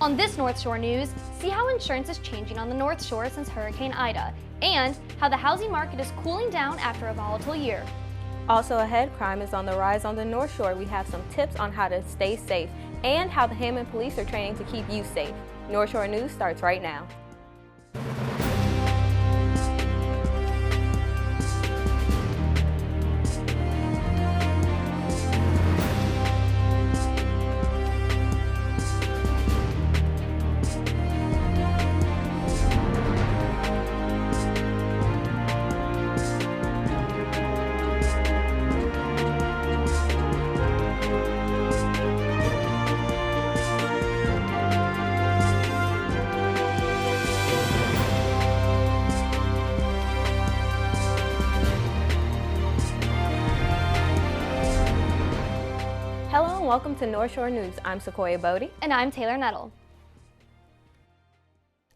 On this North Shore news, see how insurance is changing on the North Shore since Hurricane Ida, and how the housing market is cooling down after a volatile year. Also ahead, crime is on the rise on the North Shore. We have some tips on how to stay safe and how the Hammond police are training to keep you safe. North Shore News starts right now. Hello and welcome to North Shore News. I'm Sequoia Bodie. And I'm Taylor Nettle.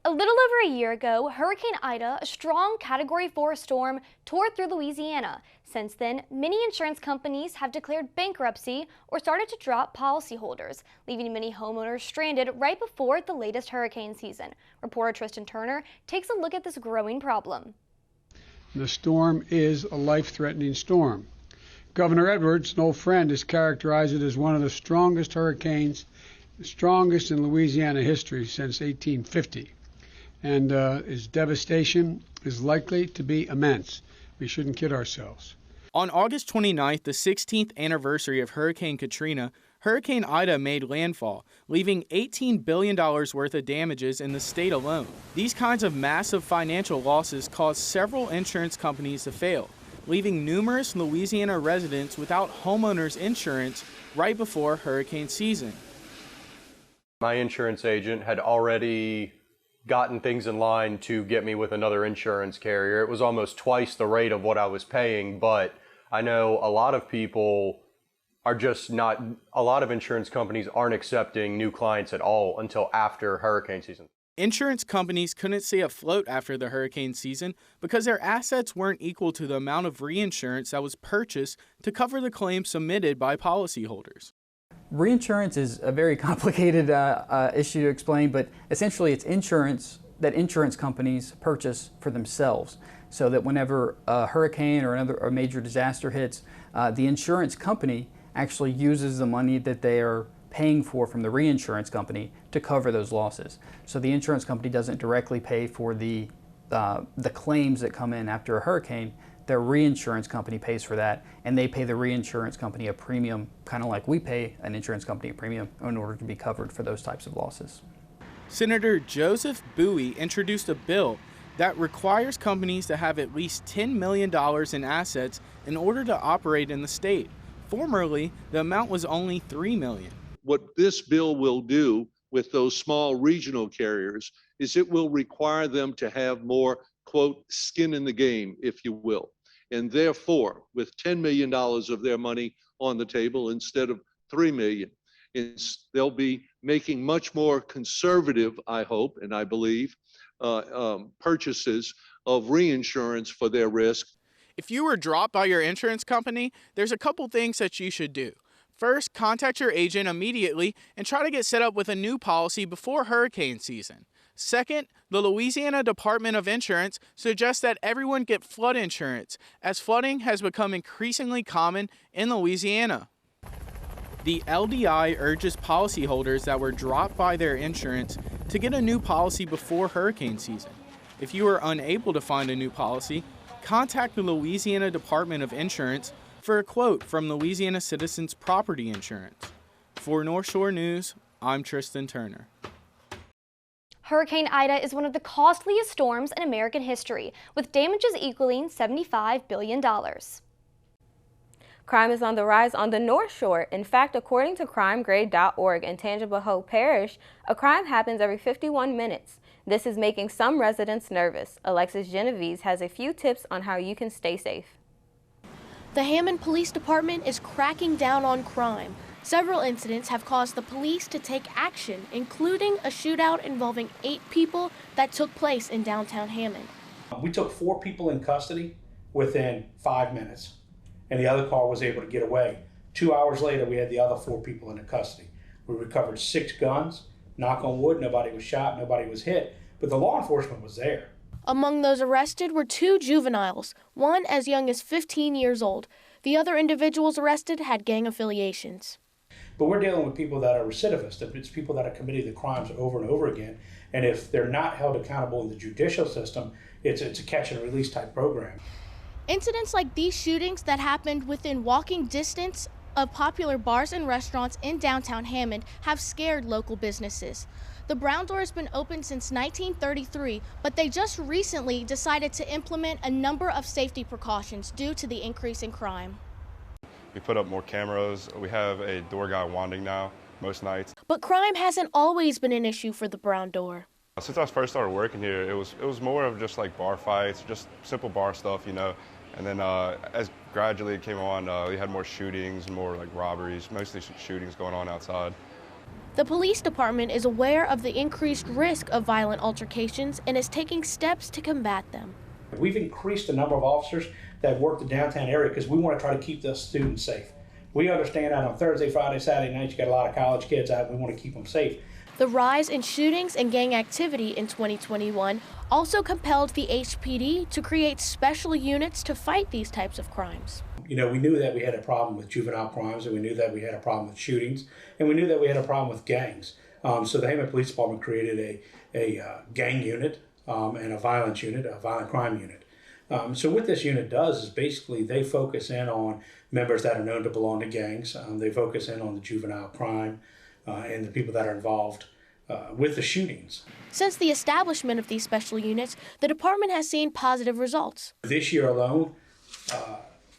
A little over a year ago, Hurricane Ida, a strong Category 4 storm, tore through Louisiana. Since then, many insurance companies have declared bankruptcy or started to drop policyholders, leaving many homeowners stranded right before the latest hurricane season. Reporter Tristan Turner takes a look at this growing problem. The storm is a life-threatening storm. Governor Edwards, an old friend, has characterized it as one of the strongest hurricanes, the strongest in Louisiana history since 1850. And its devastation is likely to be immense. We shouldn't kid ourselves. On August 29th, the 16th anniversary of Hurricane Katrina, Hurricane Ida made landfall, leaving $18 billion worth of damages in the state alone. These kinds of massive financial losses caused several insurance companies to fail, leaving numerous Louisiana residents without homeowners insurance right before hurricane season. My insurance agent had already gotten things in line to get me with another insurance carrier. It was almost twice the rate of what I was paying, but I know a lot of people are just not, a lot of insurance companies aren't accepting new clients at all until after hurricane season. Insurance companies couldn't stay afloat after the hurricane season because their assets weren't equal to the amount of reinsurance that was purchased to cover the claims submitted by policyholders. Reinsurance is a very complicated issue to explain, but essentially it's insurance that insurance companies purchase for themselves, so that whenever a hurricane or a major disaster hits, the insurance company actually uses the money that they are paying for from the reinsurance company to cover those losses. So the insurance company doesn't directly pay for the claims that come in after a hurricane. Their reinsurance company pays for that, and they pay the reinsurance company a premium, kind of like we pay an insurance company a premium in order to be covered for those types of losses. Senator Joseph Bowie introduced a bill that requires companies to have at least $10 million in assets in order to operate in the state. Formerly, the amount was only $3 million. What this bill will do with those small regional carriers is it will require them to have more, quote, skin in the game, if you will. And therefore, with $10 million of their money on the table instead of $3 million, they'll be making much more conservative, I hope, and I believe, purchases of reinsurance for their risk. If you were dropped by your insurance company, there's a couple things that you should do. First, contact your agent immediately and try to get set up with a new policy before hurricane season. Second, the Louisiana Department of Insurance suggests that everyone get flood insurance, as flooding has become increasingly common in Louisiana. The LDI urges policyholders that were dropped by their insurance to get a new policy before hurricane season. If you are unable to find a new policy, contact the Louisiana Department of Insurance for a quote from Louisiana Citizens Property Insurance. For North Shore News, I'm Tristan Turner. Hurricane Ida is one of the costliest storms in American history, with damages equaling $75 billion. Crime is on the rise on the North Shore. In fact, according to crimegrade.org in Tangipahoa Parish, a crime happens every 51 minutes. This is making some residents nervous. Alexis Genovese has a few tips on how you can stay safe. The Hammond Police Department is cracking down on crime. Several incidents have caused the police to take action, including a shootout involving 8 people that took place in downtown Hammond. We took 4 people in custody within 5 minutes, and the other car was able to get away. 2 hours later, we had the other 4 people in custody. We recovered 6 guns, Knock on wood, nobody was shot, nobody was hit, but the law enforcement was there. Among those arrested were 2 juveniles, one as young as 15 years old. The other individuals arrested had gang affiliations. But we're dealing with people that are recidivists. It's people that are committing the crimes over and over again. And if they're not held accountable in the judicial system, it's a catch and release type program. Incidents like these shootings that happened within walking distance of popular bars and restaurants in downtown Hammond have scared local businesses. The Brown Door has been open since 1933, but they just recently decided to implement a number of safety precautions due to the increase in crime. We put up more cameras. We have a door guy wanding now most nights. But crime hasn't always been an issue for the Brown Door. Since I first started working here, it was more of just like bar fights, just simple bar stuff, you know. And then as gradually it came on, we had more shootings, more like robberies, mostly shootings going on outside. The police department is aware of the increased risk of violent altercations and is taking steps to combat them. We've increased the number of officers that work the downtown area because we want to try to keep the students safe. We understand that on Thursday, Friday, Saturday nights, you got a lot of college kids out. We want to keep them safe. The rise in shootings and gang activity in 2021 also compelled the HPD to create special units to fight these types of crimes. You know, we knew that we had a problem with juvenile crimes, and we knew that we had a problem with shootings, and we knew that we had a problem with gangs. So the Hammond Police Department created a gang unit and a violence unit, a violent crime unit. So what this unit does is basically they focus in on members that are known to belong to gangs. They focus in on the juvenile crime and the people that are involved with the shootings. Since the establishment of these special units, the department has seen positive results. This year alone,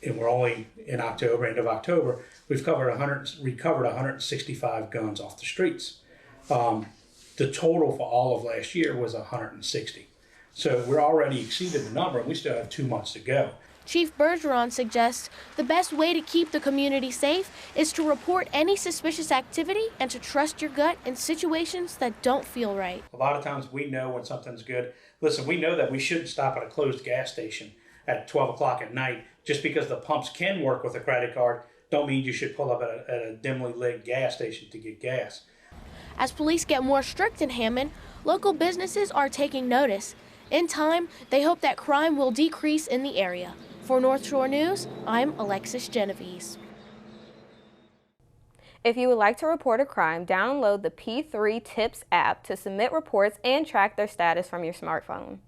and we're only in October, end of October, we've recovered 165 guns off the streets. The total for all of last year was 160. So we're already exceeded the number, and we still have 2 months to go. Chief Bergeron suggests the best way to keep the community safe is to report any suspicious activity and to trust your gut in situations that don't feel right. A lot of times we know when something's good. Listen, we know that we shouldn't stop at a closed gas station at 12 o'clock at night. Just because the pumps can work with a credit card, don't mean you should pull up at a dimly lit gas station to get gas. As police get more strict in Hammond, local businesses are taking notice. In time, they hope that crime will decrease in the area. For Northshore News, I'm Alexis Genovese. If you would like to report a crime, download the P3 Tips app to submit reports and track their status from your smartphone.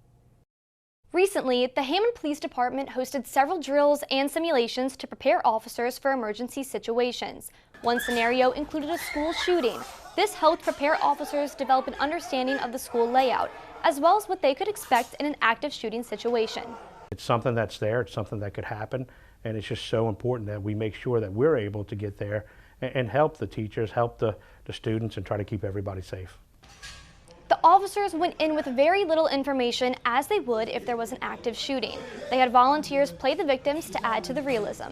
Recently, the Hammond Police Department hosted several drills and simulations to prepare officers for emergency situations. One scenario included a school shooting. This helped prepare officers develop an understanding of the school layout, as well as what they could expect in an active shooting situation. It's something that's there, it's something that could happen, and it's just so important that we make sure that we're able to get there and help the teachers, help the students, and try to keep everybody safe. The officers went in with very little information, as they would if there was an active shooting. They had volunteers play the victims to add to the realism.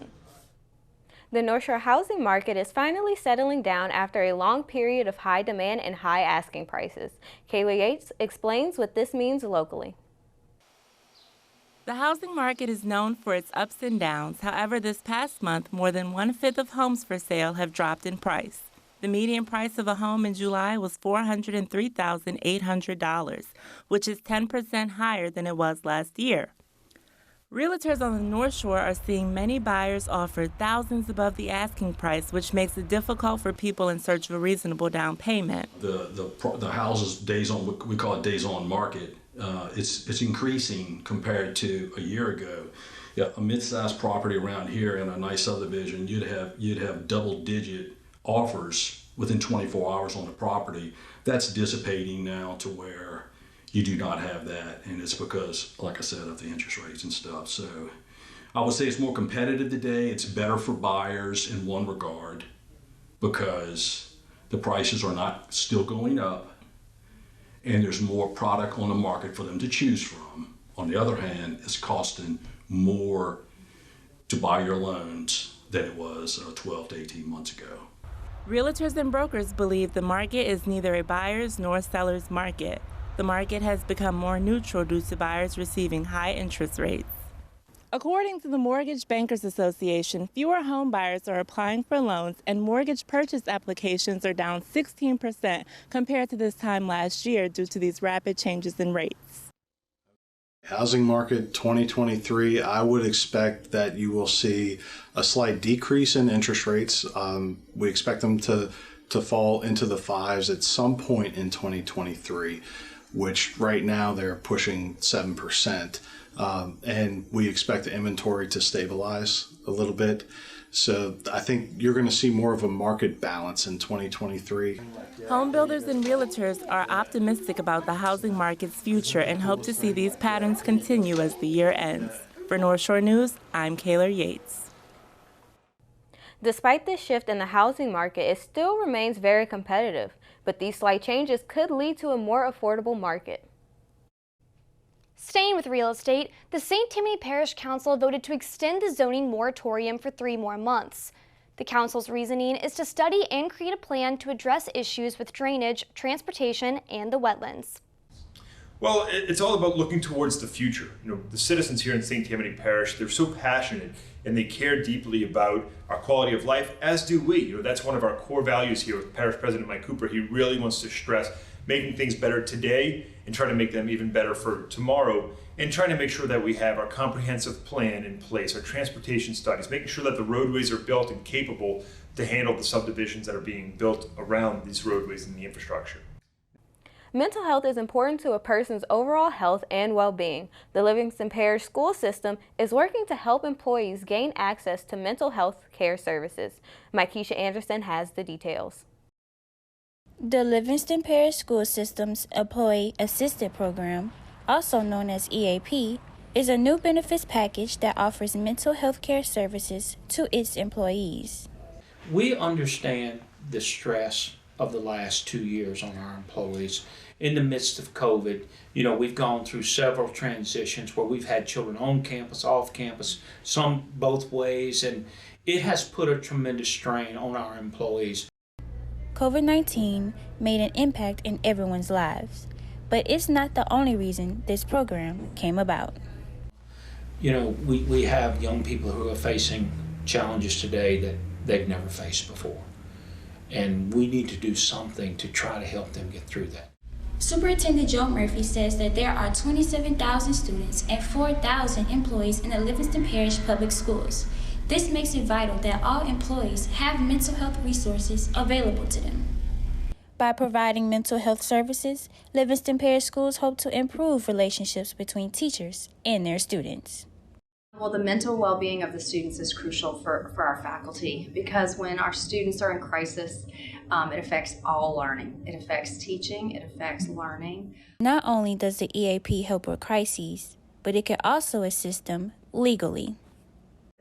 The Northshore housing market is finally settling down after a long period of high demand and high asking prices. Kayla Yates explains what this means locally. The housing market is known for its ups and downs. However, this past month, more than 1/5 of homes for sale have dropped in price. The median price of a home in July was $403,800, which is 10% higher than it was last year. Realtors on the North Shore are seeing many buyers offer thousands above the asking price, which makes it difficult for people in search of a reasonable down payment. The houses days on, we call it days on market. It's increasing compared to a year ago. Yeah, a mid-sized property around here in a nice subdivision, you'd have double-digit offers within 24 hours on the property. That's dissipating now to where you do not have that, and it's because, like I said, of the interest rates and stuff. So I would say it's more competitive today. It's better for buyers in one regard because the prices are not still going up, and there's more product on the market for them to choose from. On the other hand, it's costing more to buy your loans than it was 12 to 18 months ago. Realtors and brokers believe the market is neither a buyer's nor seller's market. The market has become more neutral due to buyers receiving high interest rates. According to the Mortgage Bankers Association, fewer home buyers are applying for loans and mortgage purchase applications are down 16% compared to this time last year due to these rapid changes in rates. Housing market 2023, I would expect that you will see a slight decrease in interest rates. We expect them to fall into the fives at some point in 2023, which right now they're pushing 7%. And we expect the inventory to stabilize a little bit. So I think you're going to see more of a market balance in 2023. Home builders and realtors are optimistic about the housing market's future and hope to see these patterns continue as the year ends. For Northshore News, I'm Kayla Yates. Despite this shift in the housing market, it still remains very competitive, but these slight changes could lead to a more affordable market. Staying with real estate, the St. Tammany Parish Council voted to extend the zoning moratorium for 3 more months. The council's reasoning is to study and create a plan to address issues with drainage, transportation, and the wetlands. Well, it's all about looking towards the future. You know, the citizens here in St. Tammany Parish, they're so passionate and they care deeply about our quality of life, as do we. You know, that's one of our core values here with Parish President Mike Cooper. He really wants to stress making things better today and trying to make them even better for tomorrow, and trying to make sure that we have our comprehensive plan in place, our transportation studies, making sure that the roadways are built and capable to handle the subdivisions that are being built around these roadways and the infrastructure. Mental health is important to a person's overall health and well-being. The Livingston Parish School System is working to help employees gain access to mental health care services. Mykesha Anderson has the details. The Livingston Parish School System's Employee Assisted Program, also known as EAP, is a new benefits package that offers mental health care services to its employees. We understand the stress of the last 2 years on our employees. In the midst of COVID, you know, we've gone through several transitions where we've had children on campus, off campus, some both ways, and it has put a tremendous strain on our employees. COVID-19 made an impact in everyone's lives, but it's not the only reason this program came about. You know, we have young people who are facing challenges today that they've never faced before, and we need to do something to try to help them get through that. Superintendent Joe Murphy says that there are 27,000 students and 4,000 employees in the Livingston Parish Public Schools. This makes it vital that all employees have mental health resources available to them. By providing mental health services, Livingston Parish Schools hope to improve relationships between teachers and their students. Well, the mental well-being of the students is crucial for our faculty, because when our students are in crisis, it affects all learning. It affects teaching, it affects learning. Not only does the EAP help with crises, but it can also assist them legally.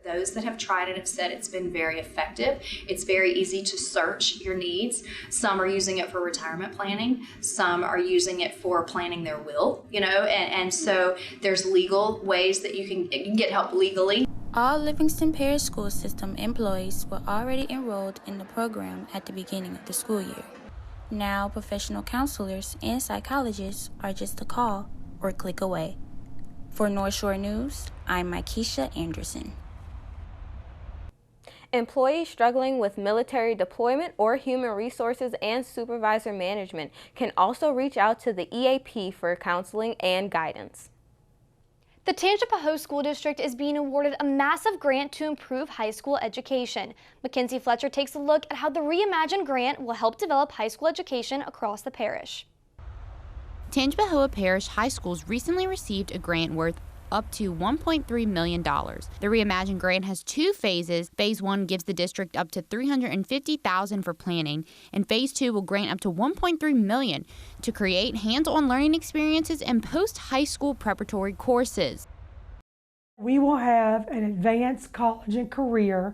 Those that have tried it have said it's been very effective. It's very easy to search your needs. Some are using it for retirement planning. Some are using it for planning their will, you know, and so there's legal ways that you can get help legally. All Livingston Parish School System employees were already enrolled in the program at the beginning of the school year. Now, professional counselors and psychologists are just a call or click away. For Northshore News, I'm Mykesha Anderson. Employees struggling with military deployment or human resources and supervisor management can also reach out to the EAP for counseling and guidance. The Tangipahoa School District is being awarded a massive grant to improve high school education. Mackenzie Fletcher takes a look at how the Reimagine grant will help develop high school education across the parish. Tangipahoa Parish High Schools recently received a grant worth up to $1.3 million. The Reimagine grant has 2 phases. Phase 1 gives the district up to $350,000 for planning, and Phase 2 will grant up to $1.3 million to create hands-on learning experiences and post-high school preparatory courses. We will have an advanced college and career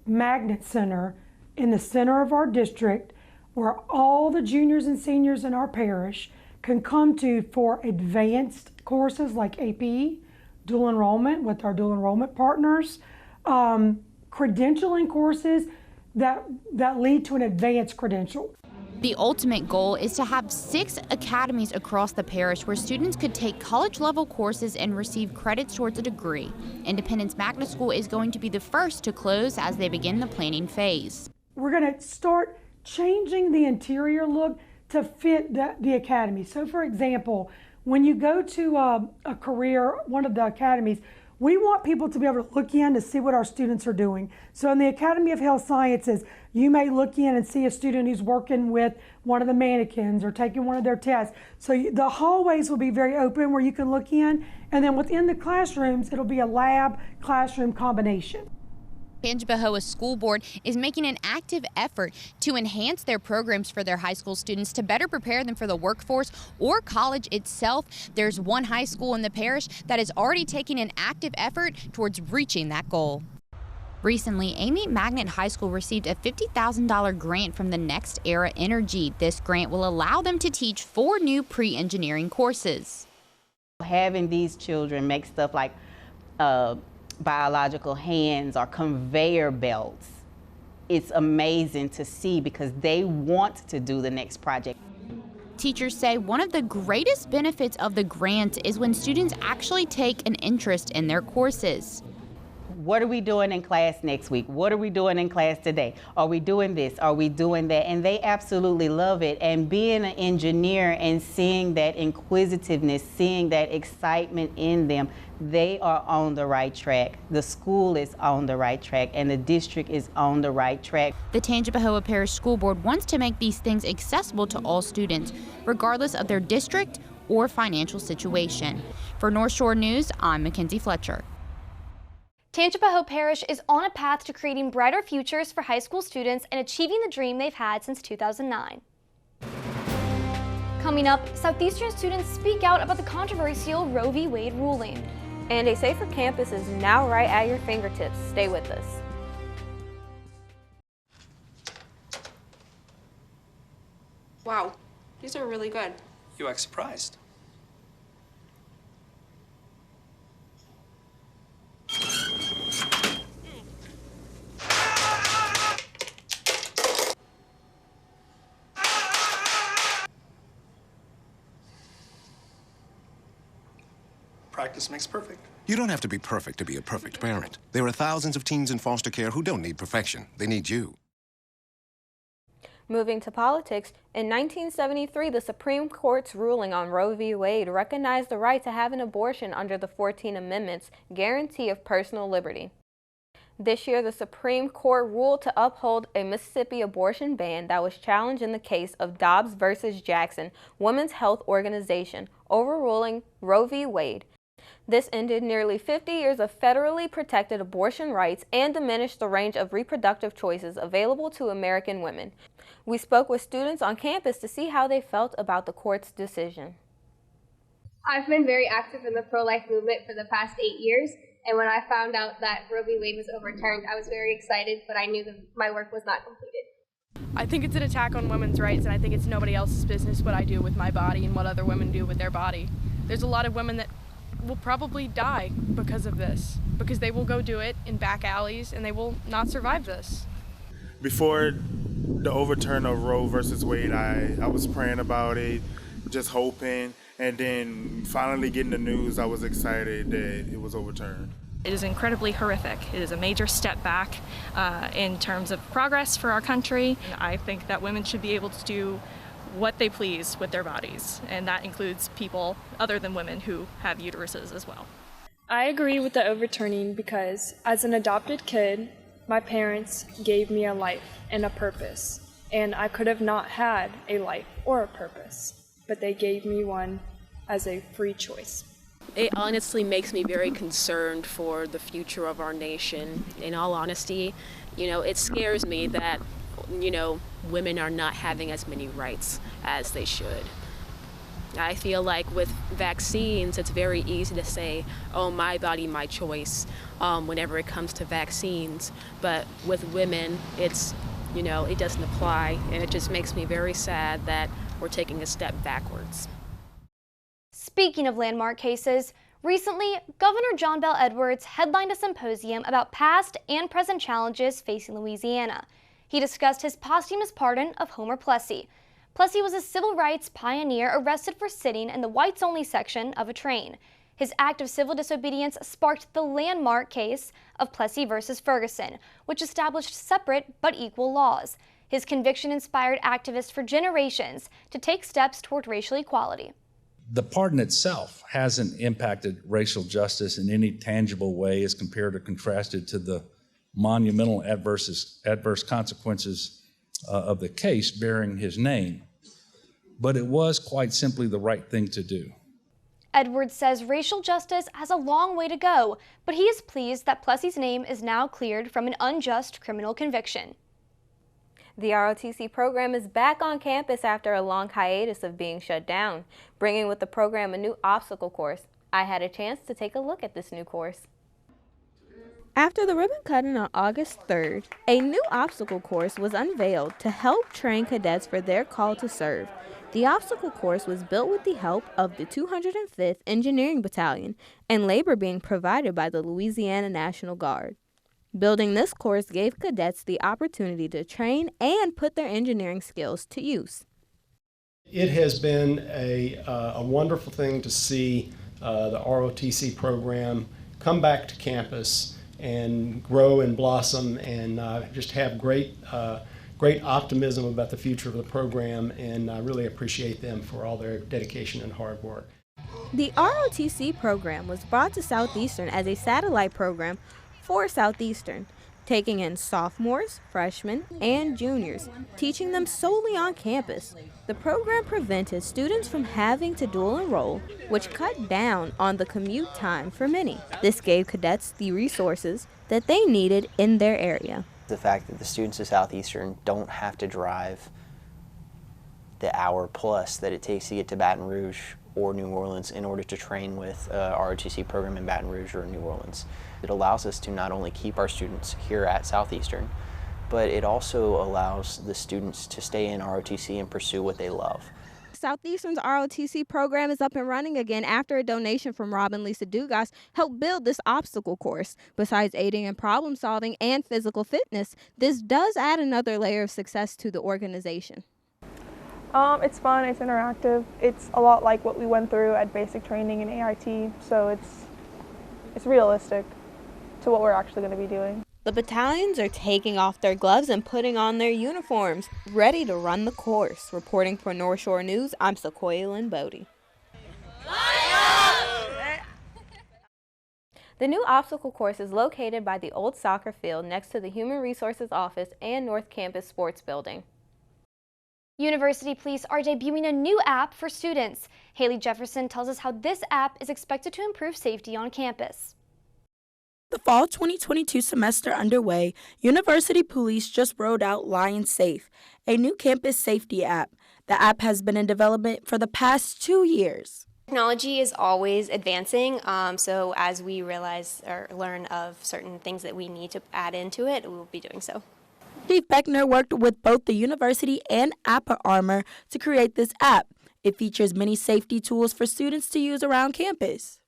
magnet center in the center of our district where all the juniors and seniors in our parish can come to for advanced courses like AP, dual enrollment with our dual enrollment partners, credentialing courses that lead to an advanced credential. The ultimate goal is to have 6 academies across the parish where students could take college-level courses and receive credits towards a degree. Independence Magnet School is going to be the first to close as they begin the planning phase. We're going to start changing the interior look to fit the academy. So for example, when you go to a career, one of the academies, we want people to be able to look in to see what our students are doing. So in the Academy of Health Sciences, you may look in and see a student who's working with one of the mannequins or taking one of their tests. So the hallways will be very open where you can look in, and then within the classrooms, it'll be a lab classroom combination. Tangipahoa School Board is making an active effort to enhance their programs for their high school students to better prepare them for the workforce or college itself. There's one high school in the parish that is already taking an active effort towards reaching that goal. Recently, Amy Magnet High School received a $50,000 grant from the Next Era Energy. This grant will allow them to teach 4 new pre-engineering courses. Having these children make stuff like biological hands or conveyor belts, it's amazing to see because they want to do the next project. Teachers say one of the greatest benefits of the grant is when students actually take an interest in their courses. What are we doing in class next week? What are we doing in class today? Are we doing this? Are we doing that? And they absolutely love it. And being an engineer and seeing that inquisitiveness, seeing that excitement in them, they are on the right track. The school is on the right track, and the district is on the right track. The Tangipahoa Parish School Board wants to make these things accessible to all students, regardless of their district or financial situation. For Northshore News, I'm Mackenzie Fletcher. Tangipahoa Parish is on a path to creating brighter futures for high school students and achieving the dream they've had since 2009. Coming up, Southeastern students speak out about the controversial Roe v. Wade ruling. And a safer campus is now right at your fingertips. Stay with us. Wow, these are really good. You act surprised. Practice makes perfect. You don't have to be perfect to be a perfect parent. There are thousands of teens in foster care who don't need perfection. They need you. Moving to politics, in 1973, the Supreme Court's ruling on Roe v. Wade recognized the right to have an abortion under the 14th Amendment's guarantee of personal liberty. This year, the Supreme Court ruled to uphold a Mississippi abortion ban that was challenged in the case of Dobbs versus Jackson Women's Health Organization, overruling Roe v. Wade. This ended nearly 50 years of federally protected abortion rights and diminished the range of reproductive choices available to American women. We spoke with students on campus to see how they felt about the court's decision. I've been very active in the pro-life movement for the past 8 years, and when I found out that Roe v. Wade was overturned, I was very excited, but I knew that my work was not completed. I think it's an attack on women's rights, and I think it's nobody else's business what I do with my body and what other women do with their body. There's a lot of women that will probably die because of this, because they will go do it in back alleys and they will not survive this. Before the overturn of Roe versus Wade, I was praying about it, just hoping, and then finally getting the news, I was excited that it was overturned. It is incredibly horrific. It is a major step back in terms of progress for our country. I think that women should be able to do what they please with their bodies, and that includes people other than women who have uteruses as well. I agree with the overturning because as an adopted kid, my parents gave me a life and a purpose, and I could have not had a life or a purpose, but they gave me one as a free choice. It honestly makes me very concerned for the future of our nation. In all honesty, it scares me that, women are not having as many rights as they should. I feel like with vaccines, it's very easy to say, oh, my body, my choice, whenever it comes to vaccines. But with women, it's, it doesn't apply, and it just makes me very sad that we're taking a step backwards. Speaking of landmark cases, recently, Governor John Bel Edwards headlined a symposium about past and present challenges facing Louisiana. He discussed his posthumous pardon of Homer Plessy. Plessy was a civil rights pioneer arrested for sitting in the whites-only section of a train. His act of civil disobedience sparked the landmark case of Plessy versus Ferguson, which established separate but equal laws. His conviction inspired activists for generations to take steps toward racial equality. The pardon itself hasn't impacted racial justice in any tangible way as compared or contrasted to the monumental adverse consequences of the case bearing his name. But it was quite simply the right thing to do. Edwards says racial justice has a long way to go, but he is pleased that Plessy's name is now cleared from an unjust criminal conviction. The ROTC program is back on campus after a long hiatus of being shut down, bringing with the program a new obstacle course. I had a chance to take a look at this new course. After the ribbon cutting on August 3rd, a new obstacle course was unveiled to help train cadets for their call to serve. The obstacle course was built with the help of the 205th Engineering Battalion and labor being provided by the Louisiana National Guard. Building this course gave cadets the opportunity to train and put their engineering skills to use. It has been a wonderful thing to see the ROTC program come back to campus and grow and blossom and just have great optimism about the future of the program, and I really appreciate them for all their dedication and hard work. The ROTC program was brought to Southeastern as a satellite program for Southeastern, taking in sophomores, freshmen, and juniors, teaching them solely on campus. The program prevented students from having to dual enroll, which cut down on the commute time for many. This gave cadets the resources that they needed in their area. The fact that the students of Southeastern don't have to drive the hour plus that it takes to get to Baton Rouge or New Orleans in order to train with ROTC program in Baton Rouge or New Orleans. It allows us to not only keep our students here at Southeastern, but it also allows the students to stay in ROTC and pursue what they love. Southeastern's ROTC program is up and running again after a donation from Rob and Lisa Dugas helped build this obstacle course. Besides aiding in problem solving and physical fitness, this does add another layer of success to the organization. It's fun, it's interactive. It's a lot like what we went through at basic training in AIT, so it's realistic to what we're actually going to be doing. The battalions are taking off their gloves and putting on their uniforms, ready to run the course. Reporting for Northshore News, I'm Sequoia Lynn Bodie. The new obstacle course is located by the old soccer field next to the Human Resources Office and North Campus Sports Building. University police are debuting a new app for students. Haley Jefferson tells us how this app is expected to improve safety on campus. The fall 2022 semester underway, University Police just rolled out Lion Safe, a new campus safety app. The app has been in development for the past 2 years. Technology is always advancing, so as we realize or learn of certain things that we need to add into it, we will be doing so. Steve Beckner worked with both the university and Apple Armor to create this app. It features many safety tools for students to use around campus.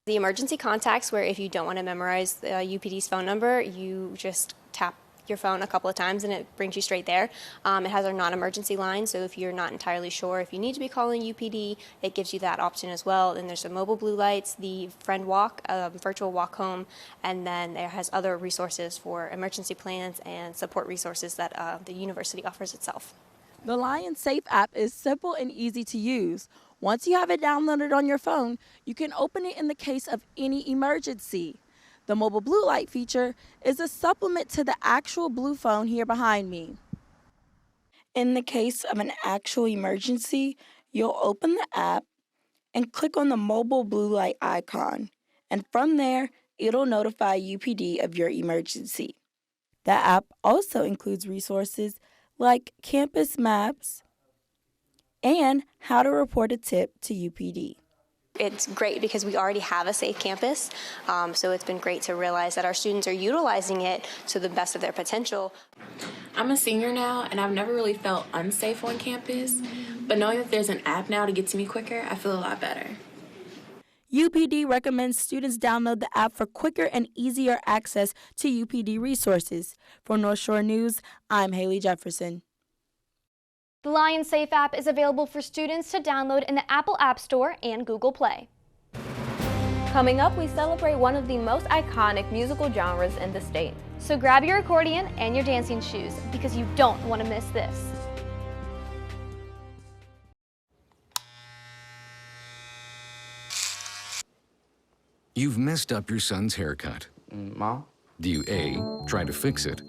The emergency contacts, where if you don't want to memorize the UPD's phone number, you just tap your phone a couple of times and it brings you straight there. It has our non-emergency line, so if you're not entirely sure if you need to be calling UPD, it gives you that option as well. Then there's the mobile blue lights, the friend walk, virtual walk home, and then there has other resources for emergency plans and support resources that the university offers itself. The Lion Safe app is simple and easy to use. Once you have it downloaded on your phone, you can open it in the case of any emergency. The mobile blue light feature is a supplement to the actual blue phone here behind me. In the case of an actual emergency, you'll open the app and click on the mobile blue light icon. And from there, it'll notify UPD of your emergency. The app also includes resources like campus maps and how to report a tip to UPD. It's great because we already have a safe campus, so it's been great to realize that our students are utilizing it to the best of their potential. I'm a senior now, and I've never really felt unsafe on campus, but knowing that there's an app now to get to me quicker, I feel a lot better. UPD recommends students download the app for quicker and easier access to UPD resources. For North Shore News, I'm Haley Jefferson. The Lion Safe app is available for students to download in the Apple App Store and Google Play. Coming up, we celebrate one of the most iconic musical genres in the state. So grab your accordion and your dancing shoes because you don't want to miss this. You've messed up your son's haircut. Mom? Do you A, try to fix it?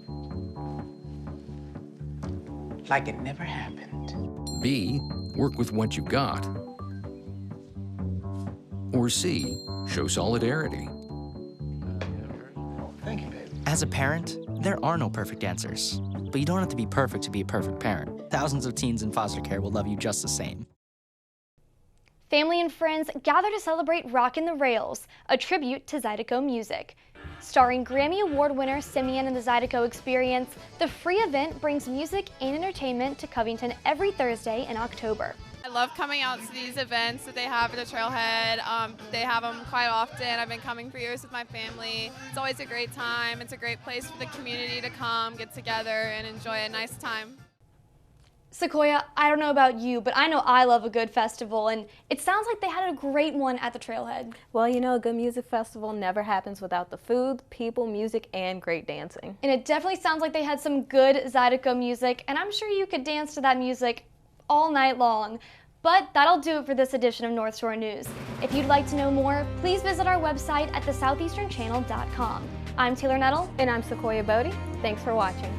Like it never happened. B, work with what you got? Or C, show solidarity? Thank you, baby. As a parent, there are no perfect answers. But you don't have to be perfect to be a perfect parent. Thousands of teens in foster care will love you just the same. Family and friends gather to celebrate Rockin' the Rails, a tribute to Zydeco music. Starring Grammy Award winner Simeon and the Zydeco Experience, the free event brings music and entertainment to Covington every Thursday in October. I love coming out to these events that they have at the Trailhead. They have them quite often. I've been coming for years with my family. It's always a great time. It's a great place for the community to come, get together, and enjoy a nice time. Sequoia, I don't know about you, but I know I love a good festival, and it sounds like they had a great one at the Trailhead. Well, you know, a good music festival never happens without the food, people, music, and great dancing. And it definitely sounds like they had some good Zydeco music, and I'm sure you could dance to that music all night long. But that'll do it for this edition of North Shore News. If you'd like to know more, please visit our website at thesoutheasternchannel.com. I'm Taylor Nettle. And I'm Sequoia Bodie. Thanks for watching.